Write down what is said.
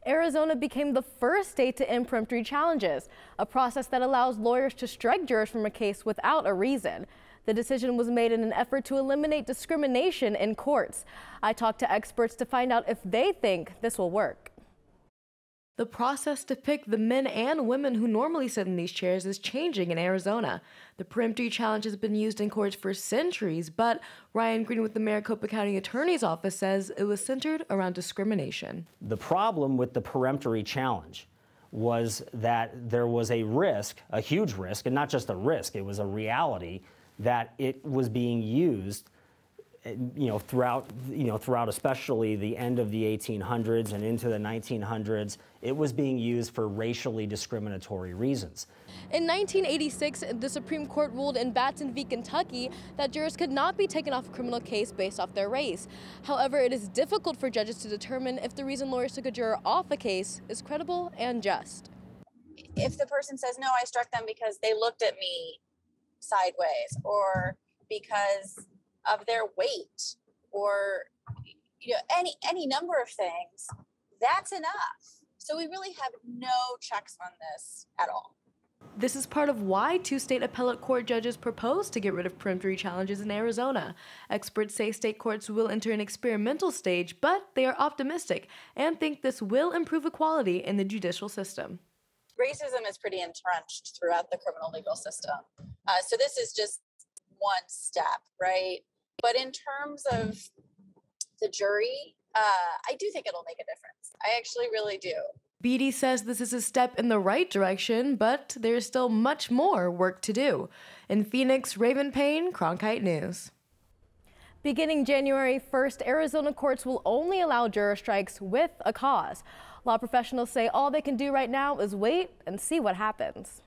Arizona became the first state to end peremptory challenges, a process that allows lawyers to strike jurors from a case without a reason. The decision was made in an effort to eliminate discrimination in courts. I talked to experts to find out if they think this will work. The process to pick the men and women who normally sit in these chairs is changing in Arizona. The peremptory challenge has been used in courts for centuries, but Ryan Green with the Maricopa County Attorney's Office says it was centered around discrimination. The problem with the peremptory challenge was that there was a risk, a huge risk, and not just a risk, it was a reality that it was being used throughout especially the end of the 1800s and into the 1900s, it was being used for racially discriminatory reasons. In 1986, the Supreme Court ruled in Batson v. Kentucky that jurors could not be taken off a criminal case based off their race. However, it is difficult for judges to determine if the reason lawyers took a juror off a case is credible and just. If the person says, no, I struck them because they looked at me sideways or because of their weight or any number of things, that's enough. So we really have no checks on this at all. This is part of why two state appellate court judges proposed to get rid of peremptory challenges in Arizona. Experts say state courts will enter an experimental stage, but they are optimistic and think this will improve equality in the judicial system. Racism is pretty entrenched throughout the criminal legal system. So this is just one step, right? But in terms of the jury, I do think it'll make a difference. I actually really do. Beatty says this is a step in the right direction, but there's still much more work to do. In Phoenix, Payne, Cronkite News. Beginning January 1st, Arizona courts will only allow juror strikes with a cause. Law professionals say all they can do right now is wait and see what happens.